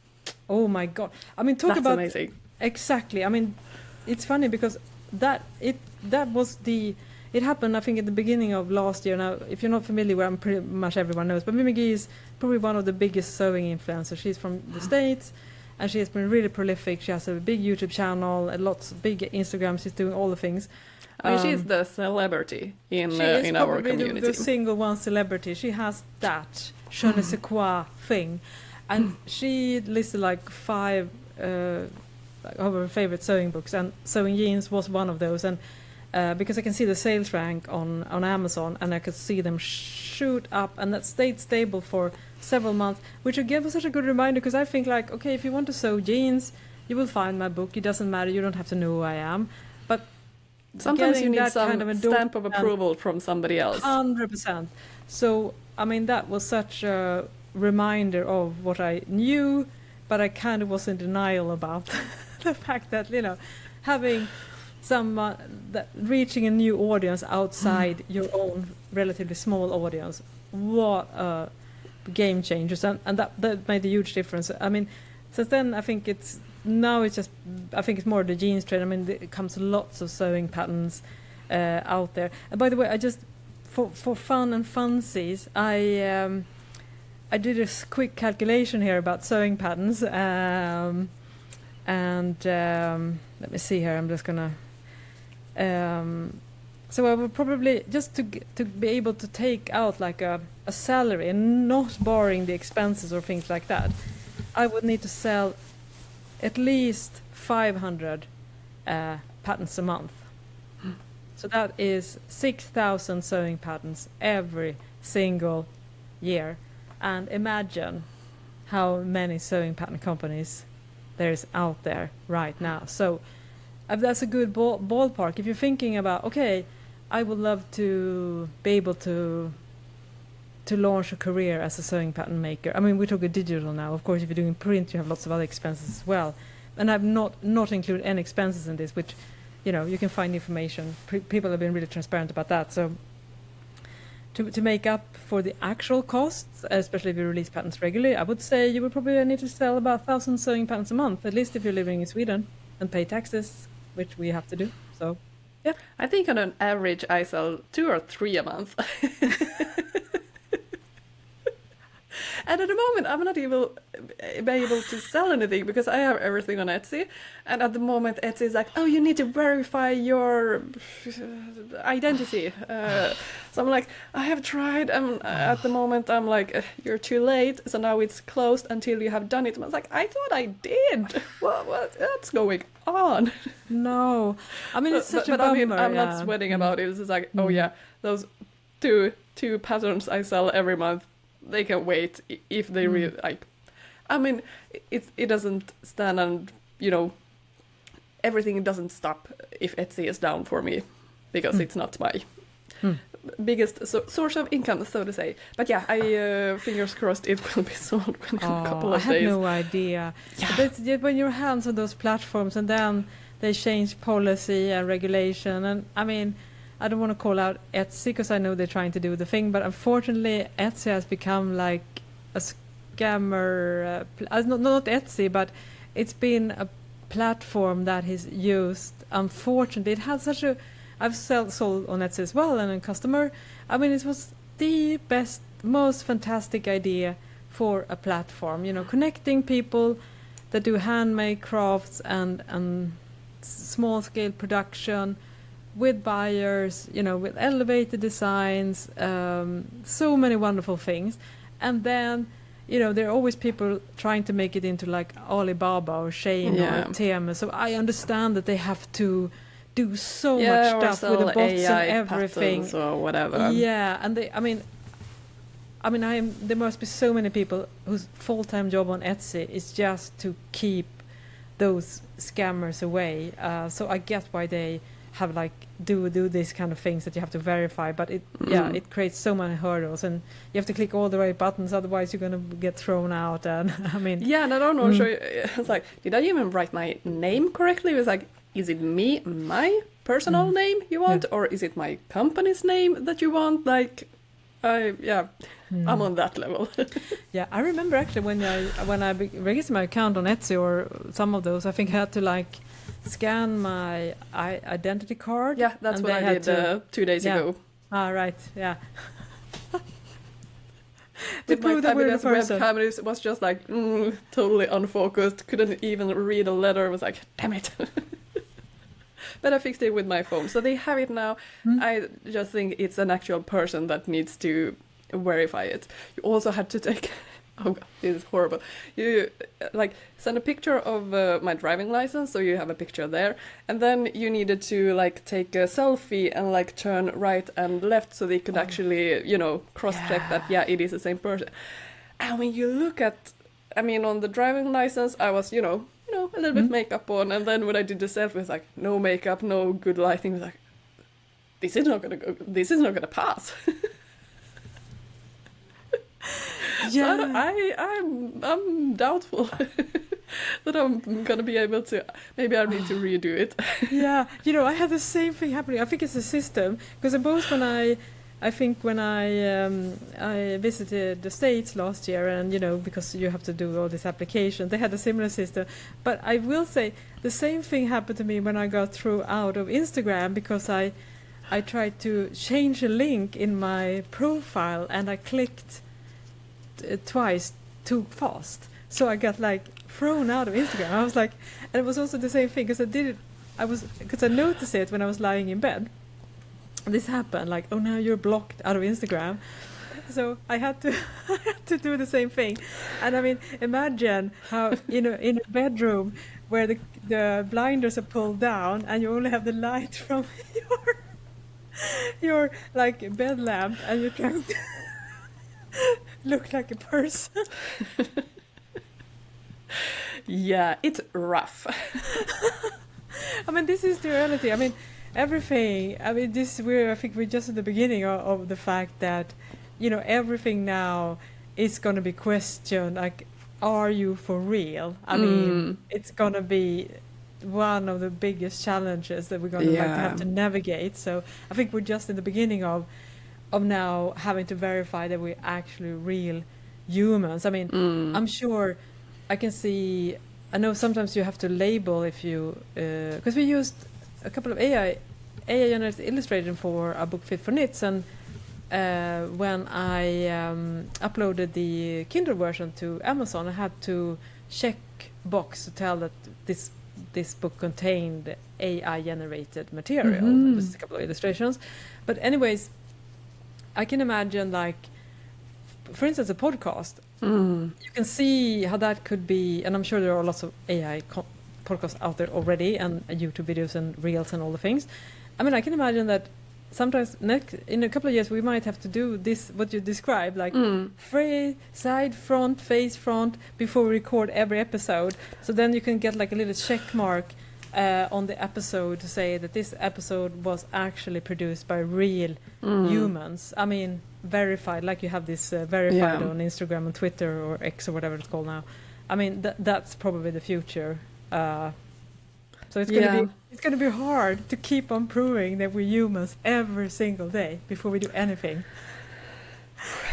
Oh my God! I mean, That's about amazing. Exactly. I mean, it's funny because it happened, I think, at the beginning of last year. Now, if you're not familiar with, pretty much everyone knows, but Mimi G is probably one of the biggest sewing influencers. She's from the States, and she has been really prolific. She has a big YouTube channel, lots of big Instagram. She's doing all the things. I mean, she's the celebrity in our community. She is probably the single one celebrity. She has that je ne sais quoi thing, and she listed like 5 of her favorite sewing books, and Sewing Jeans was one of those. And because I can see the sales rank on Amazon, and I could see them shoot up, and that stayed stable for several months, which again was such a good reminder, because I think, like, okay, if you want to sew jeans, you will find my book. It doesn't matter. You don't have to know who I am, but sometimes you need some kind of stamp of approval from somebody else. 100%. So I mean, that was such a reminder of what I knew, but I kind of was in denial about the fact that, having that reaching a new audience outside your own relatively small audience, what a game changers, and that made a huge difference. I mean, since then I think it's more the jeans trend. I mean, there comes lots of sewing patterns out there. And by the way, I just for fun and funsies, I did a quick calculation here about sewing patterns, and let me see here. I'm just gonna. So I would probably, just to be able to take out like a salary and not borrowing the expenses or things like that, I would need to sell at least 500 patterns a month. So that is 6,000 sewing patterns every single year. And imagine how many sewing pattern companies there is out there right now. So that's a good ballpark. If you're thinking about, okay, I would love to be able to launch a career as a sewing pattern maker. I mean, we're talking digital now. Of course, if you're doing print, you have lots of other expenses as well. And I've not included any expenses in this, which, you know, you can find information. People have been really transparent about that. So to make up for the actual costs, especially if you release patterns regularly, I would say you would probably need to sell about 1,000 sewing patterns a month, at least if you're living in Sweden, and pay taxes, which we have to do. So, yeah. I think on an average I sell 2 or 3 a month. And at the moment, I'm not even able to sell anything because I have everything on Etsy. And at the moment, Etsy is like, oh, you need to verify your identity. So I'm like, I have tried. At the moment, I'm like, you're too late. So now it's closed until you have done it. And I was like, I thought I did. What's going on? No. I mean, it's such a bummer. I mean, I'm not sweating about it. It's just like, oh yeah, those two patterns I sell every month, they can wait if they really like. I mean, it doesn't stand, and you know, everything doesn't stop if Etsy is down for me, because it's not my biggest source of income, so to say. But yeah, I fingers crossed it will be sold in a couple of days. I had no idea. Yeah. But it's when your hands on those platforms, and then they change policy and regulation, and I mean, I don't want to call out Etsy because I know they're trying to do the thing, but unfortunately Etsy has become like a scammer, not Etsy, but it's been a platform that is used, unfortunately. It has such a, I've sold on Etsy as well, and a customer, I mean, it was the best, most fantastic idea for a platform, you know, connecting people that do handmade crafts and small scale production with buyers, you know, with elevated designs, so many wonderful things. And then, you know, there are always people trying to make it into like Alibaba or Shein or Temu. So I understand that they have to do so much stuff with the bots AI and everything or whatever. Yeah, and there must be so many people whose full-time job on Etsy is just to keep those scammers away. So I get why they have like do these kind of things that you have to verify, but it creates so many hurdles, and you have to click all the right buttons, otherwise you're gonna get thrown out. And I mean, and I don't know. It's like, did I even write my name correctly? It was like, is it my personal name you want, or is it my company's name that you want? Like, I'm on that level. Yeah, I remember actually when I registered my account on Etsy or some of those, I think I had to like scan my identity card. Yeah, that's what I did 2 days ago. Ah, right, yeah. With my fabulous webcam, it was just like totally unfocused. Couldn't even read a letter. I was like, damn it. But I fixed it with my phone, so they have it now. I just think it's an actual person that needs to verify it. You also had to take. Oh god, this is horrible. You like send a picture of my driving license, so you have a picture there, and then you needed to like take a selfie and like turn right and left so they could actually, you know, cross-check that it is the same person. And when you look at, I mean, on the driving license, I was, you know, a little bit makeup on, and then when I did the selfie, it was like no makeup, no good lighting. It was like, this is not gonna pass. Yeah, so I'm doubtful that I'm gonna be able to. Maybe I need to redo it. Yeah, you know, I had the same thing happening. I think it's a system, because both when I visited the States last year, and you know, because you have to do all this application, they had a similar system. But I will say the same thing happened to me when I got through out of Instagram, because I tried to change a link in my profile and I clicked twice too fast, so I got like thrown out of Instagram. I was like, and it was also the same thing, because I noticed it when I was lying in bed. This happened, like, oh, now you're blocked out of Instagram. So I had to do the same thing. And I mean, imagine how, you know, in a bedroom where the blinders are pulled down and you only have the light from your like bed lamp, and you're trying to look like a person. Yeah, it's rough. I mean, this is the reality. I mean, everything. I mean, I think we're just at the beginning of the fact that, everything now is going to be questioned. Like, are you for real? I mean, it's going to be one of the biggest challenges that we're going to have to navigate. So I think we're just in the beginning of now having to verify that we're actually real humans. I mean, I'm sure I can see. I know sometimes you have to label if you, because we used a couple of AI generated illustration for a book Fit for Knits, and when I uploaded the Kindle version to Amazon, I had to check box to tell that this book contained AI generated material. It was a couple of illustrations, but anyways, I can imagine, like, for instance, a podcast. You can see how that could be, and I'm sure there are lots of AI podcasts out there already, and YouTube videos and reels and all the things. I mean, I can imagine that sometimes in a couple of years we might have to do this, what you described, like side, front, face, front, before we record every episode. So then you can get like a little check mark on the episode to say that this episode was actually produced by real humans. I mean, verified, like you have this verified on Instagram and Twitter or X or whatever it's called now. I mean, that's probably the future. So it's going to be hard to keep on proving that we're humans every single day before we do anything.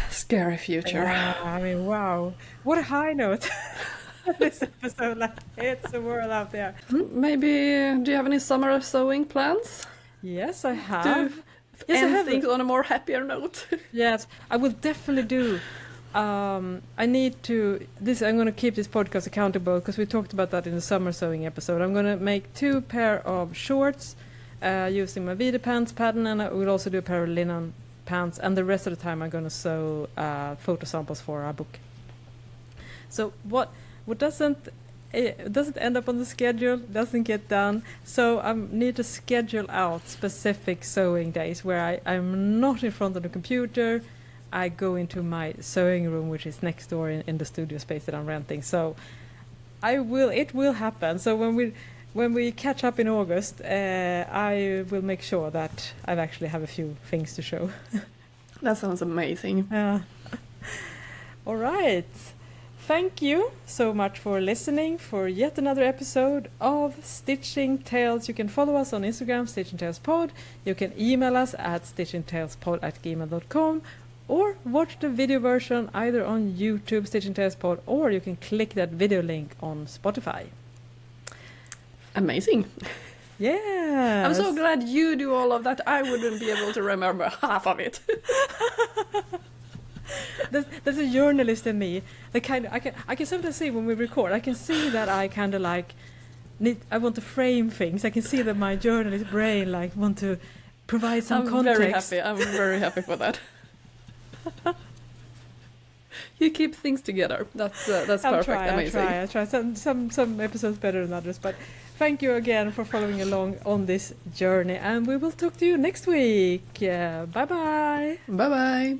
Scary future. I mean, wow, what a high note. This episode, like, it's the world out there. Maybe, do you have any summer sewing plans? Yes, I have. Yes, I have. Things on a more happier note. Yes, I will definitely do. I need to. I'm going to keep this podcast accountable because we talked about that in the summer sewing episode. I'm going to make 2 pair of shorts using my Vida pants pattern, and I will also do a pair of linen pants. And the rest of the time, I'm going to sew photo samples for our book. So what doesn't end up on the schedule, doesn't get done. So I need to schedule out specific sewing days where I'm not in front of the computer. I go into my sewing room, which is next door in the studio space that I'm renting. So it will happen. So when we catch up in August, I will make sure that I actually have a few things to show. That sounds amazing. All right. Thank you so much for listening for yet another episode of Stitching Tales. You can follow us on Instagram, Stitching Tales Pod. You can email us at stitchingtalespod@gmail.com, or watch the video version either on YouTube, Stitching Tales Pod, or you can click that video link on Spotify. Amazing. Yeah. I'm so glad you do all of that. I wouldn't be able to remember half of it. That's a journalist in me. The kind of, I can sometimes see when we record, I can see that I kind of like I want to frame things. I can see that my journalist brain like want to provide some context. I'm very happy for that. You keep things together. That's perfect. Amazing. I try. Some episodes better than others, but thank you again for following along on this journey, and we will talk to you next week. Bye bye. Bye bye.